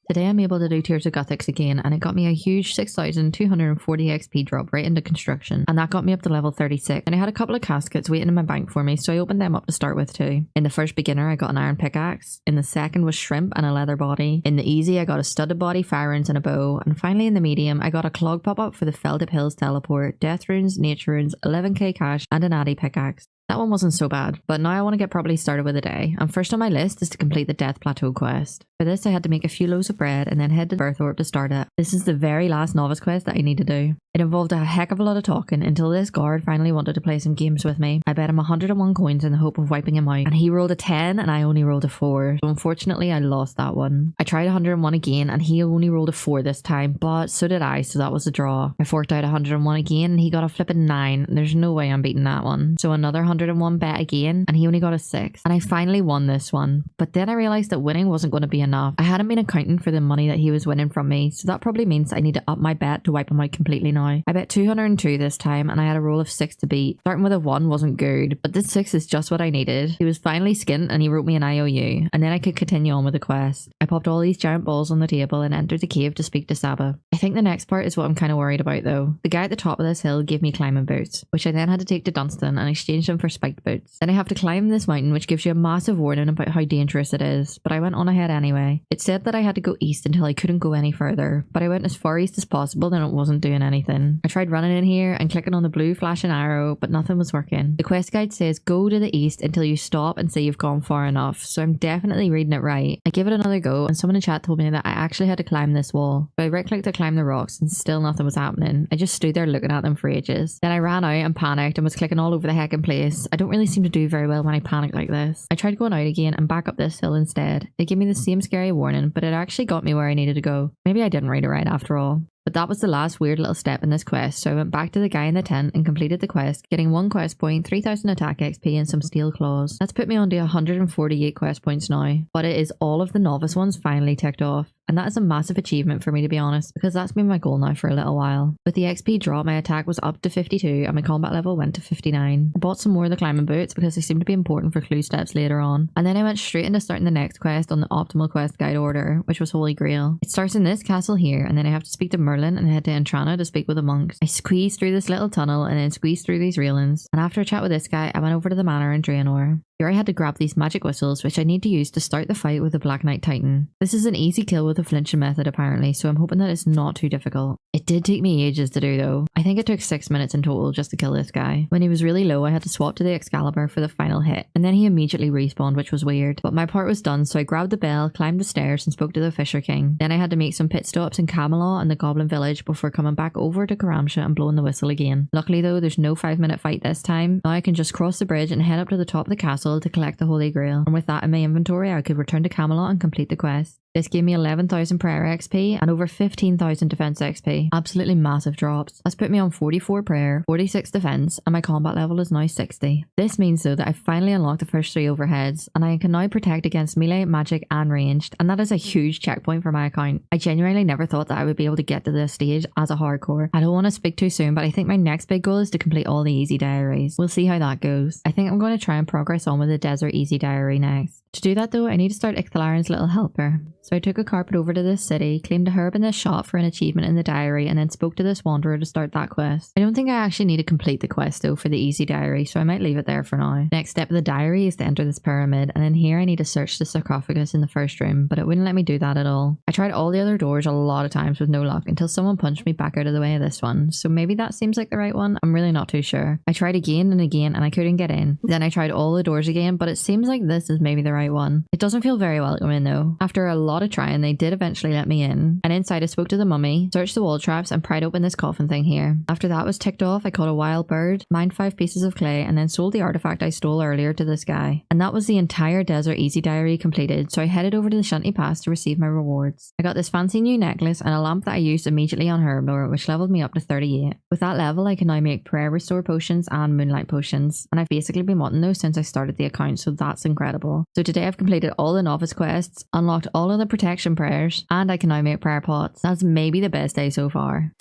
Today I'm able to do Tears of Gothics again, and it got me a huge 6,240 XP drop right into construction, and that got me up to level 36. And I had a couple of caskets waiting in my bank for me, so I opened them up to start with too. In the first beginner I got an iron pickaxe, in the second was shrimp and a leather body, in the easy I got a studded body, fire runes and a bow, and finally in the medium I got a clog pop-up for the Feldip Hills teleport, death runes, nature runes, 11k cash and an addy pickaxe. That one wasn't so bad, but now I want to get properly started with the day, and first on my list is to complete the Death Plateau quest. For this I had to make a few loaves of bread and then head to Birthorpe to start it. This is the very last novice quest that I need to do. It involved a heck of a lot of talking until this guard finally wanted to play some games with me. I bet him 101 coins in the hope of wiping him out, and he rolled a 10 and I only rolled a 4, so unfortunately I lost that one. I tried 101 again and he only rolled a 4 this time, but so did I, so that was a draw. I forked out 101 again and he got a flippin' 9, and there's no way I'm beating that one. So another 101 bet again and he only got a 6, and I finally won this one. But then I realised that winning wasn't going to be enough. I hadn't been accounting for the money that he was winning from me, so that probably means I need to up my bet to wipe him out completely now. I bet 202 this time and I had a roll of 6 to beat. Starting with a 1 wasn't good, but this 6 is just what I needed. He was finally skint and he wrote me an IOU, and then I could continue on with the quest. I popped all these giant balls on the table and entered the cave to speak to Saba. I think the next part is what I'm kind of worried about though. The guy at the top of this hill gave me climbing boots, which I then had to take to Dunstan and exchange them for spiked boots. Then I have to climb this mountain, which gives you a massive warning about how dangerous it is, but I went on ahead anyway. It said that I had to go east until I couldn't go any further, but I went as far east as possible and it wasn't doing anything. I tried running in here and clicking on the blue flashing arrow, but nothing was working. The quest guide says go to the east until you stop and say you've gone far enough, so I'm definitely reading it right. I gave it another go and someone in chat told me that I actually had to climb this wall. So I right clicked to climb the rocks and still nothing was happening. I just stood there looking at them for ages. Then I ran out and panicked and was clicking all over the heckin' place. I don't really seem to do very well when I panic like this. I tried going out again and back up this hill instead. It gave me the same scary warning, but it actually got me where I needed to go. Maybe I didn't read it right after all. But that was the last weird little step in this quest, so I went back to the guy in the tent and completed the quest, getting 1 quest point, 3000 attack XP and some steel claws. That's put me on to 148 quest points now, but it is all of the novice ones finally ticked off. And that is a massive achievement for me, to be honest, because that's been my goal now for a little while. With the XP drop, my attack was up to 52 and my combat level went to 59. I bought some more of the climbing boots because they seem to be important for clue steps later on. And then I went straight into starting the next quest on the optimal quest guide order, which was Holy Grail. It starts in this castle here, and then I have to speak to Merlin and head to Entrana to speak with the monks. I squeezed through this little tunnel and then squeezed through these railings. And after a chat with this guy, I went over to the manor in Draenor. Here I had to grab these magic whistles, which I need to use to start the fight with the Black Knight Titan. This is an easy kill with a flinching method apparently, so I'm hoping that it's not too difficult. It did take me ages to do though. I think it took 6 minutes in total just to kill this guy. When he was really low, I had to swap to the Excalibur for the final hit, and then he immediately respawned, which was weird. But my part was done, so I grabbed the bell, climbed the stairs and spoke to the Fisher King. Then I had to make some pit stops in Camelot and the Goblin Village before coming back over to Karamsha and blowing the whistle again. Luckily though, there's no 5-minute fight this time. Now I can just cross the bridge and head up to the top of the castle to collect the Holy Grail, and with that in my inventory I could return to Camelot and complete the quest. This gave me 11,000 prayer XP and over 15,000 defense XP. Absolutely massive drops. That's put me on 44 prayer, 46 defense, and my combat level is now 60. This means though that I finally unlocked the first 3 overheads, and I can now protect against melee, magic and ranged, and that is a huge checkpoint for my account. I genuinely never thought that I would be able to get to this stage as a hardcore. I don't want to speak too soon, but I think my next big goal is to complete all the easy diaries. We'll see how that goes. I think I'm going to try and progress on with the desert easy diary next. To do that though, I need to start Icthalarin's little helper. So I took a carpet over to this city, claimed a herb in this shop for an achievement in the diary, and then spoke to this wanderer to start that quest. I don't think I actually need to complete the quest though for the easy diary, so I might leave it there for now. Next step of the diary is to enter this pyramid, and then here I need to search the sarcophagus in the first room, but it wouldn't let me do that at all. I tried all the other doors a lot of times with no luck until someone punched me back out of the way of this one, so maybe that seems like the right one. I'm really not too sure. I tried again and again and I couldn't get in. Then I tried all the doors again, but it seems like this is maybe the right one. It doesn't feel very welcoming though. After a lot of trying, they did eventually let me in, and inside I spoke to the mummy, searched the wall traps and pried open this coffin thing here. After that was ticked off, I caught a wild bird, mined 5 pieces of clay, and then sold the artifact I stole earlier to this guy. And that was the entire desert easy diary completed, so I headed over to the Shanty Pass to receive my rewards. I got this fancy new necklace and a lamp that I used immediately on herblore, which leveled me up to 38. With that level I can now make prayer restore potions and moonlight potions, and I've basically been wanting those since I started the account, so that's incredible. So today I've completed all the novice quests, unlocked all of the protection prayers, and I can now make prayer pots. That's maybe the best day so far.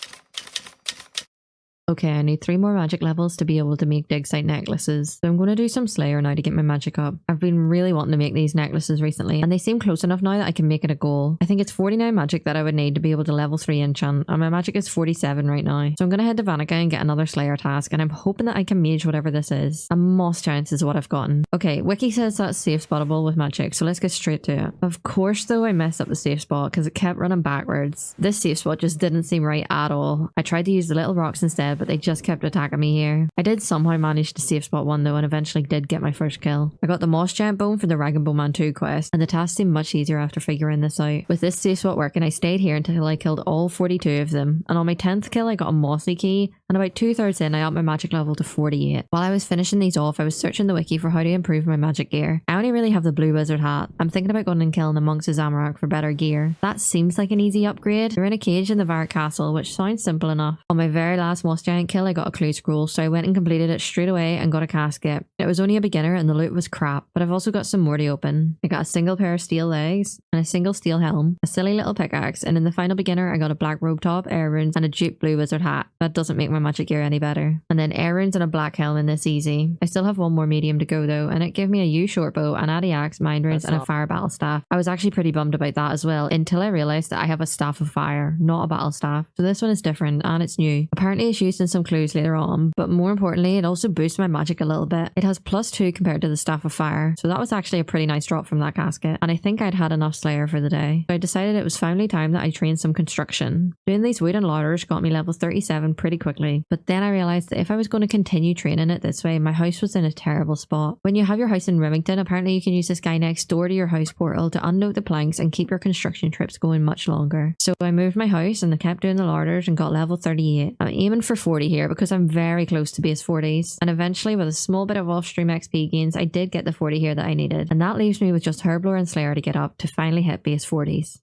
Okay, I need 3 more magic levels to be able to make dig site necklaces. So I'm going to do some Slayer now to get my magic up. I've been really wanting to make these necklaces recently, and they seem close enough now that I can make it a goal. I think it's 49 magic that I would need to be able to level 3 enchant, and my magic is 47 right now. So I'm going to head to Vanica and get another Slayer task, and I'm hoping that I can mage whatever this is. A moss giant is what I've gotten. Okay, Wiki says that's safe spottable with magic, so let's get straight to it. Of course though, I messed up the safe spot because it kept running backwards. This safe spot just didn't seem right at all. I tried to use the little rocks instead, but they just kept attacking me here. I did somehow manage to safe spot one though, and eventually did get my first kill. I got the moss giant bone for the Rag & Bowman 2 quest, and the task seemed much easier after figuring this out. With this safe spot working, I stayed here until I killed all 42 of them, and on my 10th kill I got a mossy key, and about 2/3 in I upped my magic level to 48. While I was finishing these off, I was searching the wiki for how to improve my magic gear. I only really have the blue wizard hat. I'm thinking about going and killing the monks of Zamorak for better gear. That seems like an easy upgrade. They're in a cage in the Varric castle, which sounds simple enough. On my very last moss giant kill I got a clue scroll, so I went and completed it straight away and got a casket. It was only a beginner and the loot was crap, but I've also got some more to open. I got a single pair of steel legs and a single steel helm, a silly little pickaxe, and in the final beginner I got a black robe top, air runes, and a dupe blue wizard hat. That doesn't make my magic gear any better. And then air runes and a black helm in this easy. I still have one more medium to go though, and it gave me a U short bow, an addy axe, mind runes, and a fire battle staff. I was actually pretty bummed about that as well until I realised that I have a staff of fire, not a battle staff. So this one is different and it's new. Apparently it's used in some clues later on, but more importantly it also boosts my magic a little bit. It has +2 compared to the staff of fire, so that was actually a pretty nice drop from that casket, and I think I'd had enough Slayer for the day. So I decided it was finally time that I trained some construction. Doing these wooden ladders got me level 37 pretty quickly, but then I realised that if I was going to continue training it this way, my house was in a terrible spot. When you have your house in Remington, apparently you can use this guy next door to your house portal to unnote the planks and keep your construction trips going much longer. So I moved my house and I kept doing the ladders and got level 38. I'm aiming for 40 here because I'm very close to base 40s, and eventually with a small bit of off-stream XP gains I did get the 40 here that I needed, and that leaves me with just herblore and slayer to get up to finally hit base 40s.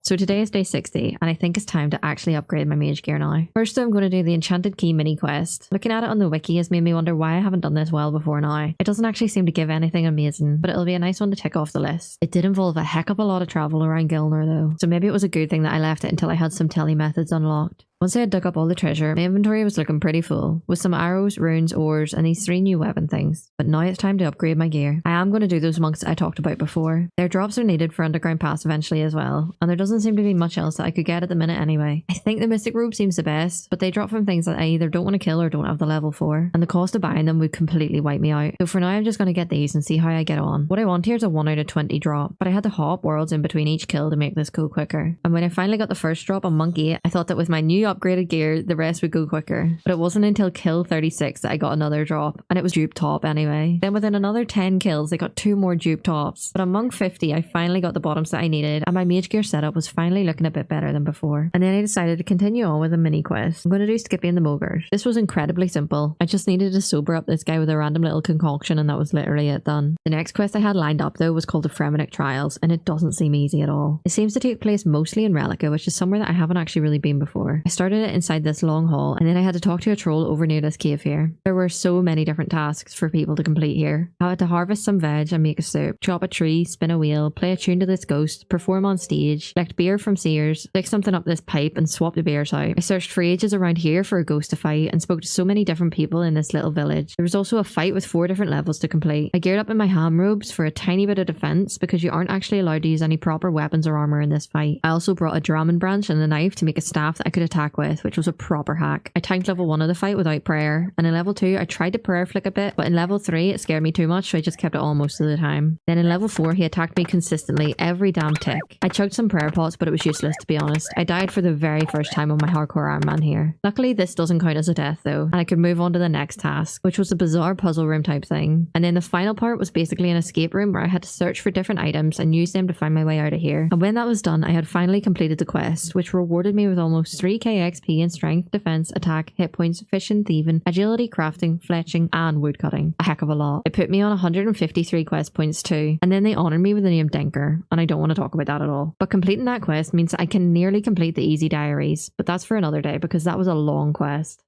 So today is day 60, and I think it's time to actually upgrade my mage gear now. First though, I'm going to do the enchanted key mini quest. Looking at it on the wiki has made me wonder why I haven't done this well before now. It doesn't actually seem to give anything amazing, but it'll be a nice one to tick off the list. It did involve a heck of a lot of travel around Gilnor though, so maybe it was a good thing that I left it until I had some tele methods unlocked. Once I had dug up all the treasure, my inventory was looking pretty full, with some arrows, runes, ores, and these 3 new weapon things. But now it's time to upgrade my gear. I am going to do those monks I talked about before. Their drops are needed for Underground Pass eventually as well, and there doesn't seem to be much else that I could get at the minute anyway. I think the Mystic Robe seems the best, but they drop from things that I either don't want to kill or don't have the level for, and the cost of buying them would completely wipe me out. So for now I'm just going to get these and see how I get on. What I want here is a 1 out of 20 drop, but I had to hop worlds in between each kill to make this go quicker. And when I finally got the first drop on Monk 8, I thought that with my new upgraded gear the rest would go quicker, but it wasn't until kill 36 that I got another drop, and it was dupe top anyway. Then within another 10 kills I got 2 more dupe tops, but on Monk 50 I finally got the bottoms that I needed, and my mage gear setup was finally looking a bit better than before. And then I decided to continue on with a mini quest. I'm going to do Skippy and the Mogres. This was incredibly simple. I just needed to sober up this guy with a random little concoction, and that was literally it done. The next quest I had lined up though was called the Fremennik Trials, and it doesn't seem easy at all. It seems to take place mostly in Relica, which is somewhere that I haven't actually really been before. I started it inside this long hall, and then I had to talk to a troll over near this cave here. There were so many different tasks for people to complete here. I had to harvest some veg and make a soup, chop a tree, spin a wheel, play a tune to this ghost, perform on stage, collect beer from seers, stick something up this pipe and swap the beers out. I searched for ages around here for a ghost to fight and spoke to so many different people in this little village. There was also a fight with 4 different levels to complete. I geared up in my ham robes for a tiny bit of defense because you aren't actually allowed to use any proper weapons or armor in this fight. I also brought a Draman branch and a knife to make a staff that I could attack with, which was a proper hack. I tanked level 1 of the fight without prayer, and in level 2 I tried to prayer flick a bit, but in level 3 it scared me too much, so I just kept it on most of the time. Then in level 4 he attacked me consistently every damn tick. I chugged some prayer pots, but it was useless to be honest. I died for the very first time on my hardcore Iron Man here. Luckily this doesn't count as a death though, and I could move on to the next task, which was a bizarre puzzle room type thing. And then the final part was basically an escape room where I had to search for different items and use them to find my way out of here. And when that was done, I had finally completed the quest, which rewarded me with almost 3k XP in strength, defense, attack, hit points, fishing, thieving, agility, crafting, fletching, and woodcutting. A heck of a lot. It put me on 153 quest points too, and then they honoured me with the name Denker, and I don't want to talk about that at all. But completing that quest means that I can nearly complete the easy diaries, but that's for another day because that was a long quest.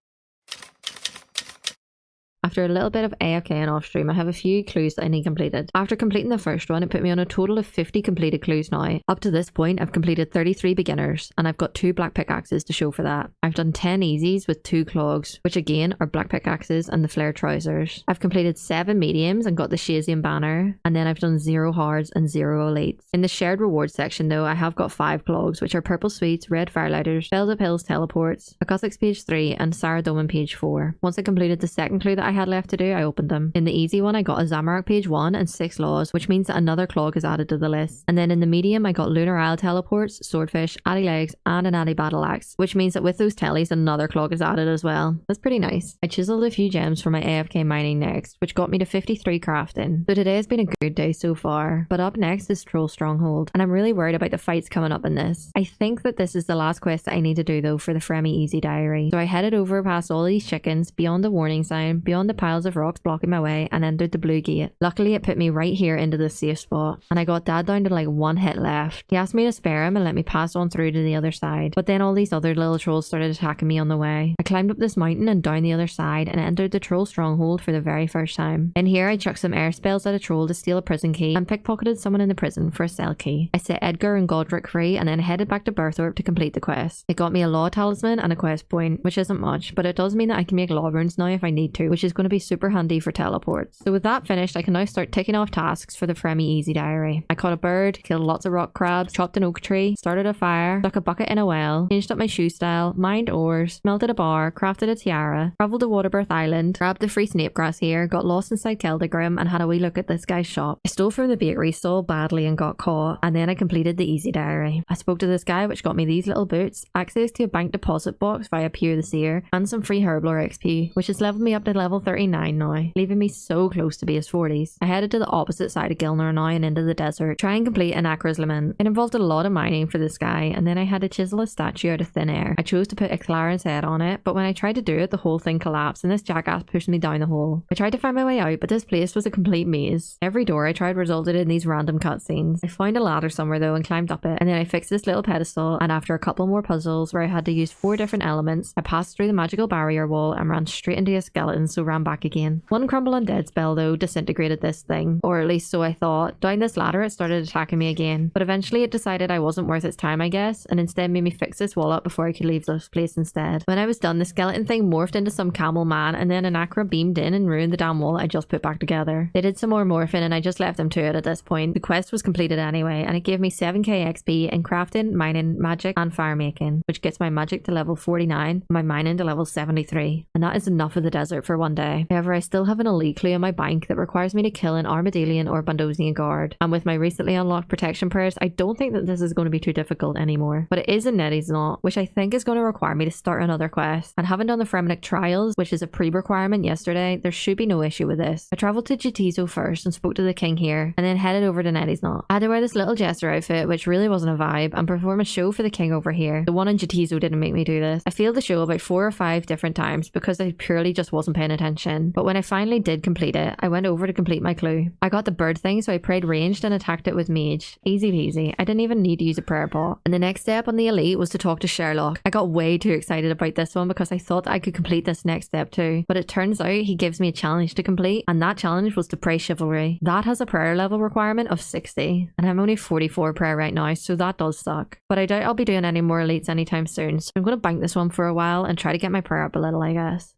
After a little bit of AFK and off stream, I have a few clues that I need completed. After completing the first one, it put me on a total of 50 completed clues now. Up to this point, I've completed 33 beginners, and I've got 2 black pickaxes to show for that. I've done 10 easies with 2 clogs, which again are black pickaxes and the flare trousers. I've completed 7 mediums and got the HCIM banner, and then I've done 0 hards and 0 elites. In the shared rewards section though, I have got 5 clogs, which are purple sweets, red firelighters, bells of hills teleports, acoustics page 3, and Sarah Doman page 4. Once I completed the second clue that I had left to do, I opened them. In the easy one, I got a Zamorak page 1 and 6 laws, which means that another clog is added to the list. And then in the medium, I got Lunar Isle teleports, swordfish, addy legs, and an addy battle axe, which means that with those tellies, another clog is added as well. That's pretty nice. I chiseled a few gems for my AFK mining next, which got me to 53 crafting. So today has been a good day so far, but up next is Troll Stronghold, and I'm really worried about the fights coming up in this. I think that this is the last quest that I need to do though for the Fremennik Easy Diary. So I headed over past all these chickens, beyond the warning sign, beyond the piles of rocks blocking my way, and entered the blue gate. Luckily it put me right here into the safe spot, and I got Dad down to like 1 hit left. He asked me to spare him and let me pass on through to the other side, but then all these other little trolls started attacking me on the way. I climbed up this mountain and down the other side and entered the Troll Stronghold for the very first time. In here I chucked some air spells at a troll to steal a prison key and pickpocketed someone in the prison for a cell key. I set Edgar and Godric free and then headed back to Berthorpe to complete the quest. It got me a law talisman and a quest point, which isn't much, but it does mean that I can make law runes now if I need to, which is going to be super handy for teleports. So with that finished, I can now start ticking off tasks for the Fremennik Easy Diary. I caught a bird, killed lots of rock crabs, chopped an oak tree, started a fire, stuck a bucket in a well, changed up my shoe style, mined ores, melted a bar, crafted a tiara, travelled to Waterbirth Island, grabbed the free snape grass here, got lost inside Keldagrim and had a wee look at this guy's shop. I stole from the bakery stall badly and got caught, and then I completed the Easy Diary. I spoke to this guy, which got me these little boots, access to a bank deposit box via Peer the Seer, and some free herblore XP, which has leveled me up to level 39 now, leaving me so close to base 40s. I headed to the opposite side of Gilnor now and into the desert, try and complete Enakhra's lament. It involved a lot of mining for this guy, and then I had to chisel a statue out of thin air. I chose to put a Claren's head on it, but when I tried to do it, the whole thing collapsed and this jackass pushed me down the hole. I tried to find my way out, but this place was a complete maze. Every door I tried resulted in these random cutscenes. I found a ladder somewhere though and climbed up it, and then I fixed this little pedestal, and after a couple more puzzles where I had to use 4 different elements, I passed through the magical barrier wall and ran straight into a skeleton, so ran back again. One crumble undead spell though disintegrated this thing, or at least so I thought. Down this ladder it started attacking me again, but eventually it decided I wasn't worth its time I guess, and instead made me fix this wall up before I could leave this place instead. When I was done, the skeleton thing morphed into some camel man, and then Enakhra beamed in and ruined the damn wall I just put back together. They did some more morphing and I just left them to it at this point. The quest was completed anyway, and it gave me 7k XP in crafting, mining, magic and fire making, which gets my magic to level 49 and my mining to level 73, and that is enough of the desert for one day. However, I still have an elite clue in my bank that requires me to kill an Armadillian or Bandosian guard, and with my recently unlocked protection prayers, I don't think that this is going to be too difficult anymore. But it is in Nettie's Knot, which I think is going to require me to start another quest, and having done the Fremennik trials, which is a pre-requirement yesterday, there should be no issue with this. I travelled to Jatizo first and spoke to the king here, and then headed over to Nettie's Knot. I had to wear this little jester outfit, which really wasn't a vibe, and perform a show for the king over here. The one in Jatizo didn't make me do this. I failed the show about 4 or 5 different times because I purely just wasn't paying attention, but when I finally did complete it, I went over to complete my clue. I got the bird thing, so I prayed ranged and attacked it with Mage. Easy peasy. I didn't even need to use a prayer pot. And the next step on the elite was to talk to Sherlock. I got way too excited about this one because I thought that I could complete this next step too, but it turns out he gives me a challenge to complete, and that challenge was to pray chivalry. That has a prayer level requirement of 60, and I'm only 44 prayer right now, so that does suck. But I doubt I'll be doing any more elites anytime soon, so I'm going to bank this one for a while and try to get my prayer up a little, I guess.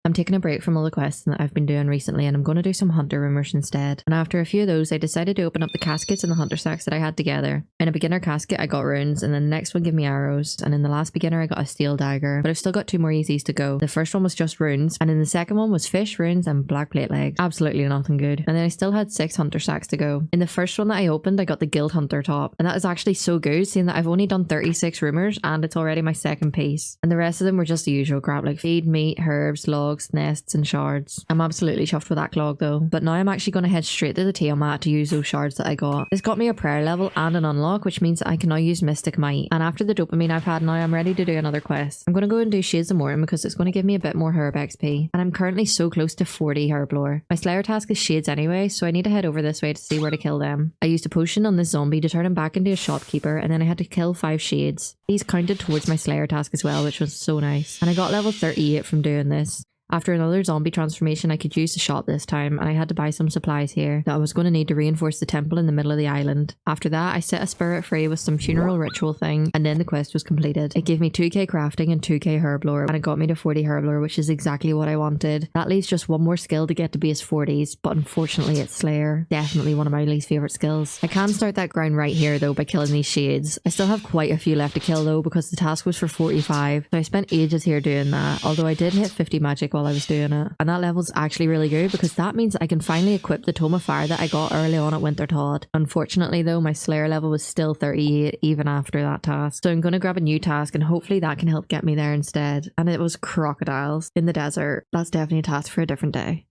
I'm taking a break from all the quests that I've been doing recently, and I'm going to do some hunter rumors instead. And after a few of those, I decided to open up the caskets and the hunter sacks that I had together. In a beginner casket, I got runes, and then the next one gave me arrows, and in the last beginner, I got a steel dagger. But I've still got 2 more easies to go. The first one was just runes, and in the second one was fish, runes, and black plate legs. Absolutely nothing good. And then I still had 6 hunter sacks to go. In the first one that I opened, I got the guild hunter top, and that is actually so good, seeing that I've only done 36 rumors, and it's already my second piece. And the rest of them were just the usual crap, like feed, meat, herbs, logs, logs, nests and shards. I'm absolutely chuffed with that clog though. But now I'm actually going to head straight to the Tiamat to use those shards that I got. This got me a prayer level and an unlock, which means I can now use Mystic Might. And after the dopamine I've had now, I'm ready to do another quest. I'm going to go and do Shades of Morton because it's going to give me a bit more herb XP. And I'm currently so close to 40 herblore. My Slayer task is Shades anyway, so I need to head over this way to see where to kill them. I used a potion on this zombie to turn him back into a shopkeeper, and then I had to kill 5 shades. These counted towards my Slayer task as well, which was so nice. And I got level 38 from doing this. After another zombie transformation, I could use the shot this time, and I had to buy some supplies here that I was going to need to reinforce the temple in the middle of the island. After that, I set a spirit free with some funeral ritual thing, and then the quest was completed. It gave me 2k crafting and 2k herblore, and it got me to 40 herblore, which is exactly what I wanted. That leaves just one more skill to get to base 40s, but unfortunately it's Slayer. Definitely one of my least favourite skills. I can start that grind right here though by killing these shades. I still have quite a few left to kill though, because the task was for 45, so I spent ages here doing that, although I did hit 50 magic while I was doing it. And that level's actually really good because that means I can finally equip the Tome of Fire that I got early on at Wintertodd. Unfortunately though, my Slayer level was still 38 even after that task. So I'm going to grab a new task and hopefully that can help get me there instead. And it was crocodiles in the desert. That's definitely a task for a different day.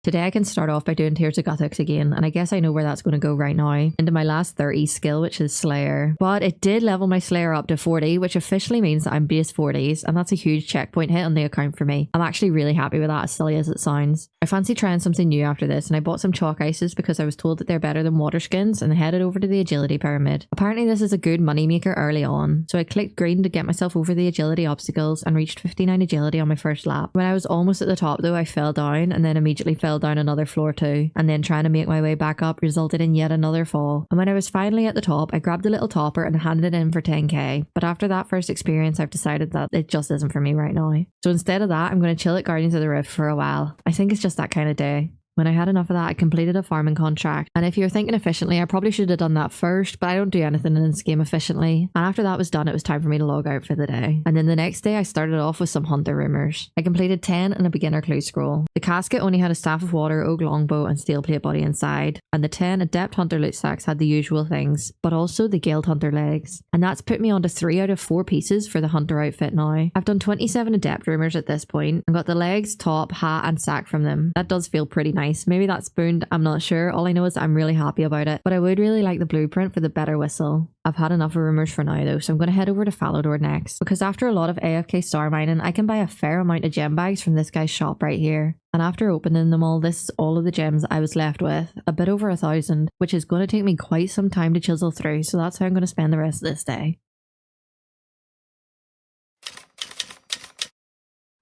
Today I can start off by doing Tears of Guthix again, and I guess I know where that's going to go right now, into my last 30 skill, which is Slayer. But it did level my Slayer up to 40, which officially means that I'm base 40s, and that's a huge checkpoint hit on the account for me. I'm actually really happy with that, as silly as it sounds. I fancy trying something new after this, and I bought some chalk ices because I was told that they're better than water skins, and I headed over to the agility pyramid. Apparently this is a good money maker early on, so I clicked green to get myself over the agility obstacles and reached 59 agility on my first lap. When I was almost at the top though, I fell down and then immediately fell down another floor too, and then trying to make my way back up resulted in yet another fall. And when I was finally at the top, I grabbed a little topper and handed it in for 10k. But after that first experience, I've decided that it just isn't for me right now. So instead of that, I'm going to chill at Guardians of the Rift for a while. I think it's just that kind of day. When I had enough of that, I completed a farming contract. And if you're thinking efficiently, I probably should have done that first, but I don't do anything in this game efficiently. And after that was done, it was time for me to log out for the day. And then the next day, I started off with some hunter rumors. I completed 10 and a beginner clue scroll. The casket only had a staff of water, oak longbow, and steel plate body inside. And the 10 adept hunter loot sacks had the usual things, but also the guild hunter legs. And that's put me onto 3 out of 4 pieces for the hunter outfit now. I've done 27 adept rumors at this point and got the legs, top, hat, and sack from them. That does feel pretty nice. Maybe that's spooned, I'm not sure. All I know is I'm really happy about it, but I would really like the blueprint for the better whistle. I've had enough of rumors for now though, so I'm going to head over to Falodor next, because after a lot of AFK star mining, I can buy a fair amount of gem bags from this guy's shop right here. And after opening them all, this is all of the gems I was left with, a bit over 1,000, which is going to take me quite some time to chisel through, so that's how I'm going to spend the rest of this day.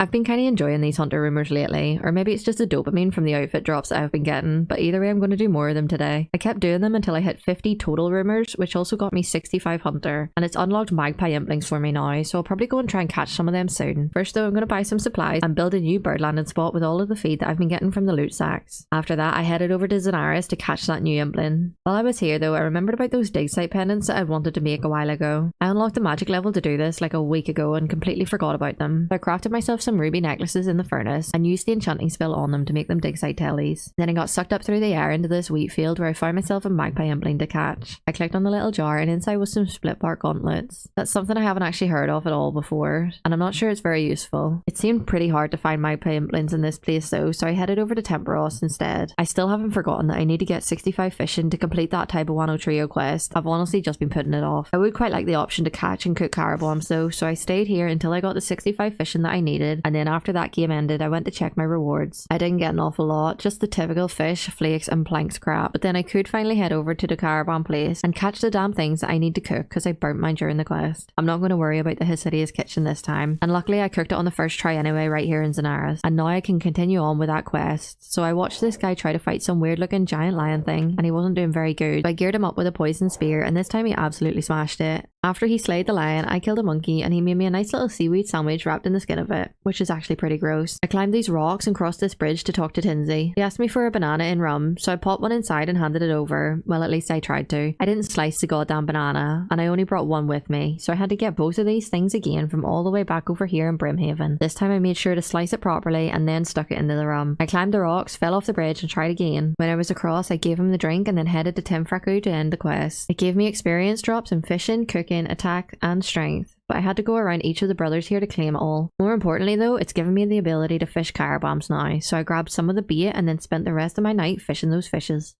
I've been kind of enjoying these hunter rumors lately, or maybe it's just the dopamine from the outfit drops that I've been getting, but either way I'm going to do more of them today. I kept doing them until I hit 50 total rumors, which also got me 65 hunter, and it's unlocked magpie implings for me now, so I'll probably go and try and catch some of them soon. First though, I'm going to buy some supplies and build a new bird landing spot with all of the feed that I've been getting from the loot sacks. After that, I headed over to Zenaris to catch that new impling. While I was here though, I remembered about those dig site pendants that I wanted to make a while ago. I unlocked the magic level to do this like a week ago and completely forgot about them. So I crafted myself some ruby necklaces in the furnace and used the enchanting spell on them to make them dig site tellies. Then I got sucked up through the air into this wheat field where I found myself a magpie impling to catch. I clicked on the little jar and inside was some split bark gauntlets. That's something I haven't actually heard of at all before, and I'm not sure it's very useful. It seemed pretty hard to find magpie implings in this place though, so I headed over to Temperos instead. I still haven't forgotten that I need to get 65 fishing to complete that type of Wano Trio quest. I've honestly just been putting it off. I would quite like the option to catch and cook carabombs though, so I stayed here until I got the 65 fishing that I needed, and then after that game ended, I went to check my rewards. I didn't get an awful lot, just the typical fish, flakes and planks crap, but then I could finally head over to the carabomb place and catch the damn things that I need to cook because I burnt mine during the quest. I'm not going to worry about the Hesidious kitchen this time, and luckily I cooked it on the first try anyway right here in Zenaris, and now I can continue on with that quest. So I watched this guy try to fight some weird looking giant lion thing, and he wasn't doing very good. So I geared him up with a poison spear, and this time he absolutely smashed it. After he slayed the lion, I killed a monkey and he made me a nice little seaweed sandwich wrapped in the skin of it, which is actually pretty gross. I climbed these rocks and crossed this bridge to talk to Tinsy. He asked me for a banana in rum, so I popped one inside and handed it over. Well, at least I tried to. I didn't slice the goddamn banana, and I only brought one with me, so I had to get both of these things again from all the way back over here in Brimhaven. This time I made sure to slice it properly and then stuck it into the rum. I climbed the rocks, fell off the bridge and tried again. When I was across, I gave him the drink and then headed to Timfraku to end the quest. It gave me experience drops in fishing, cooking, attack and strength. but I had to go around each of the brothers here to claim it all. More importantly though, it's given me the ability to fish car bombs now, so I grabbed some of the bait and then spent the rest of my night fishing those fishes.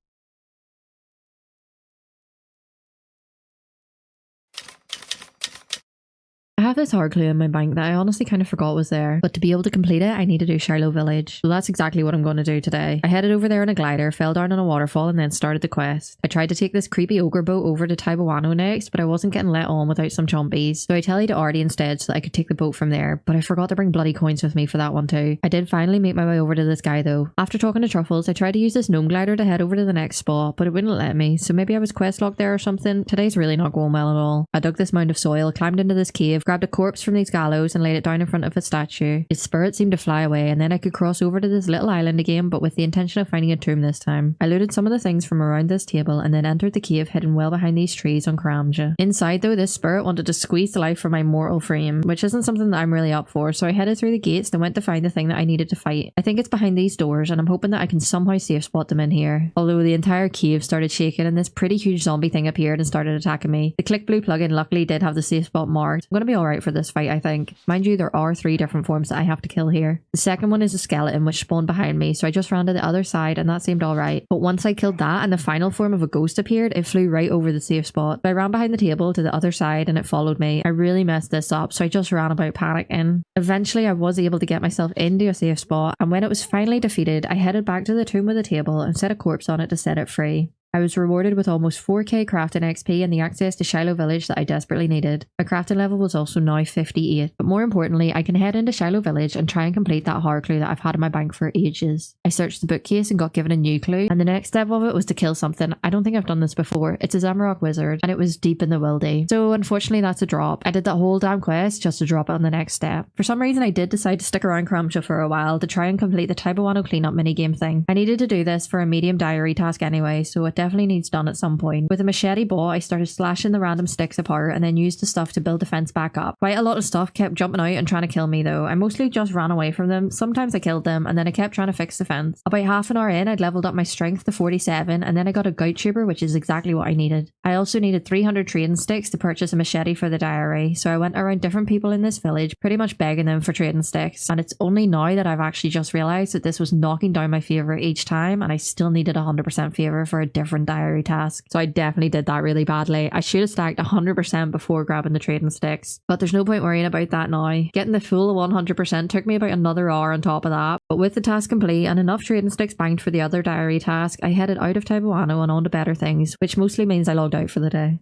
I have this hard clue in my bank that I honestly kind of forgot was there, but to be able to complete it, I need to do Shilo village. So that's exactly what I'm going to do today. I headed over there in a glider, fell down on a waterfall, and then started the quest. I tried to take this creepy ogre boat over to Taibuano next, but I wasn't getting let on without some chompies, so I tellied to Artie instead so that I could take the boat from there, but I forgot to bring bloody coins with me for that one too. I did finally make my way over to this guy though. After talking to Truffles, I tried to use this gnome glider to head over to the next spot, but it wouldn't let me, so maybe I was quest locked there or something. Today's really not going well at all. I dug this mound of soil, climbed into this cave, grabbed a corpse from these gallows and laid it down in front of a statue. Its spirit seemed to fly away, and then I could cross over to this little island again, but with the intention of finding a tomb this time. I looted some of the things from around this table and then entered the cave hidden well behind these trees on Karamja. Inside though, this spirit wanted to squeeze the life from my mortal frame, which isn't something that I'm really up for, so I headed through the gates and went to find the thing that I needed to fight. I think it's behind these doors, and I'm hoping that I can somehow safe spot them in here. Although the entire cave started shaking and this pretty huge zombie thing appeared and started attacking me. The Click Blue plugin luckily did have the safe spot marked. I'm gonna be alright for this fight, I think. Mind you, there are 3 different forms that I have to kill here. The second one is a skeleton which spawned behind me, so I just ran to the other side and that seemed alright. But once I killed that and the final form of a ghost appeared, it flew right over the safe spot. I ran behind the table to the other side and it followed me. I really messed this up, so I just ran about panicking. Eventually I was able to get myself into a safe spot, and when it was finally defeated, I headed back to the tomb with a table and set a corpse on it to set it free. I was rewarded with almost 4k crafting XP and the access to Shilo village that I desperately needed. My crafting level was also now 58, but more importantly, I can head into Shilo village and try and complete that hard clue that I've had in my bank for ages. I searched the bookcase and got given a new clue, and the next step of it was to kill something. I don't think I've done this before. It's a Zamorak wizard, and it was deep in the wildy. So unfortunately that's a drop. I did that whole damn quest just to drop it on the next step. For some reason I did decide to stick around Karamja for a while to try and complete the Taibuano cleanup minigame thing. I needed to do this for a medium diary task anyway, so it definitely needs done at some point. With a machete bow, I started slashing the random sticks apart and then used the stuff to build the fence back up. Quite a lot of stuff kept jumping out and trying to kill me though. I mostly just ran away from them. Sometimes I killed them and then I kept trying to fix the fence. About half an hour in, I'd leveled up my strength to 47 and then I got a gout tuber, which is exactly what I needed. I also needed 300 trading sticks to purchase a machete for the diary, so I went around different people in this village pretty much begging them for trading sticks, and it's only now that I've actually just realised that this was knocking down my favour each time and I still needed 100% favour for a different diary task. So I definitely did that really badly. I should have stacked 100% before grabbing the trading sticks, but there's no point worrying about that now. Getting the full 100% took me about another hour on top of that, but with the task complete and enough trading sticks banked for the other diary task, I headed out of Taibuano and on to better things, which mostly means I logged out for the day.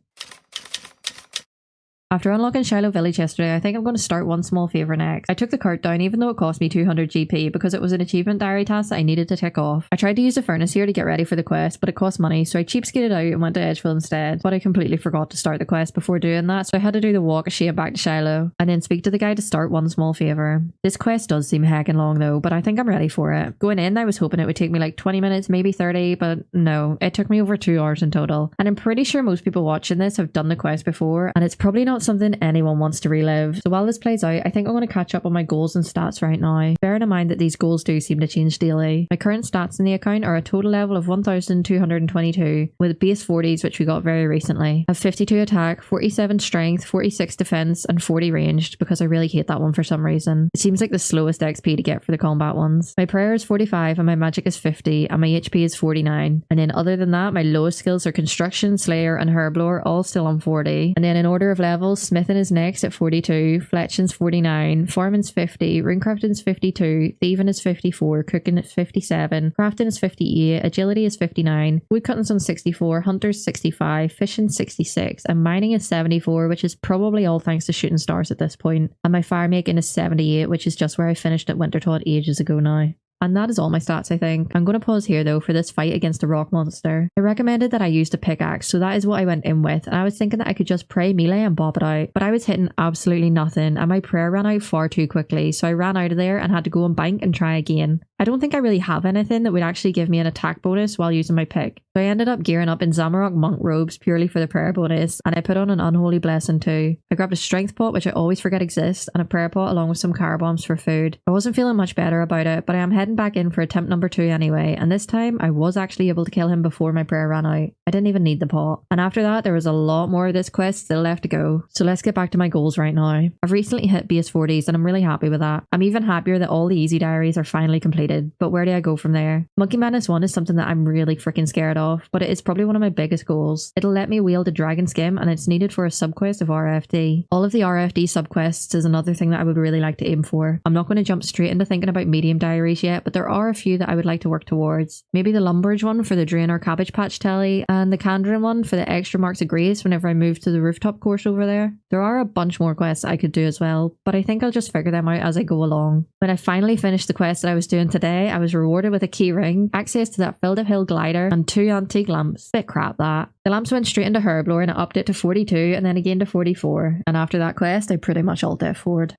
After unlocking Shilo village yesterday, I think I'm going to start one small favour next. I took the cart down even though it cost me 200 GP because it was an achievement diary task that I needed to tick off. I tried to use the furnace here to get ready for the quest, but it cost money, so I cheapskated out and went to Edgefield instead. But I completely forgot to start the quest before doing that, so I had to do the walk of shame back to Shilo and then speak to the guy to start one small favour. This quest does seem heckin' long though, but I think I'm ready for it. Going in, I was hoping it would take me like 20 minutes, maybe 30, but no, it took me over 2 hours in total. And I'm pretty sure most people watching this have done the quest before, and it's probably not something anyone wants to relive. So while this plays out, I think I'm going to catch up on my goals and stats right now, bearing in mind that these goals do seem to change daily. My current stats in the account are a total level of 1222 with base 40s, which we got very recently. I have 52 attack, 47 strength, 46 defense and 40 ranged because I really hate that one for some reason. It seems like the slowest XP to get for the combat ones. My prayer is 45 and my magic is 50 and my HP is 49, and then other than that my lowest skills are construction, slayer and herblore, all still on 40. And then in order of levels, smithing is next at 42, fletching's 49, farming's 50, runecrafting's 52, thieving is 54, cooking is 57, crafting is 58, agility is 59, woodcutting's on 64, hunter's 65, fishing 66, and mining is 74, which is probably all thanks to shooting stars at this point, and my fire making is 78, which is just where I finished at Wintertod ages ago now. And that is all my stats, I think. I'm going to pause here though for this fight against a rock monster. I recommended that I used a pickaxe, so that is what I went in with, and I was thinking that I could just pray melee and bop it out, but I was hitting absolutely nothing and my prayer ran out far too quickly, so I ran out of there and had to go and bank and try again. I don't think I really have anything that would actually give me an attack bonus while using my pick, so I ended up gearing up in Zamorak monk robes purely for the prayer bonus, and I put on an unholy blessing too. I grabbed a strength pot, which I always forget exists, and a prayer pot along with some car bombs for food. I wasn't feeling much better about it, but I am heading heading back in for attempt number 2 anyway, and this time I was actually able to kill him before my prayer ran out. I didn't even need the pot. And after that, there was a lot more of this quest still left to go. So let's get back to my goals right now. I've recently hit base 40s and I'm really happy with that. I'm even happier that all the easy diaries are finally completed, but where do I go from there? Monkey Madness 1 is something that I'm really freaking scared of, but it is probably one of my biggest goals. It'll let me wield a dragon skim and it's needed for a subquest of RFD. All of the RFD subquests is another thing that I would really like to aim for. I'm not going to jump straight into thinking about medium diaries yet, but there are a few that I would like to work towards. Maybe the Lumbridge one for the Drain or Cabbage Patch telly, and the Candrin one for the extra marks of grace whenever I move to the rooftop course over there. There are a bunch more quests I could do as well, but I think I'll just figure them out as I go along. When I finally finished the quest that I was doing today, I was rewarded with a key ring, access to that Filled Hill glider, and 2 antique lamps. Bit crap that. The lamps went straight into herblore and it upped it to 42 and then again to 44, and after that quest I pretty much alt F4'd.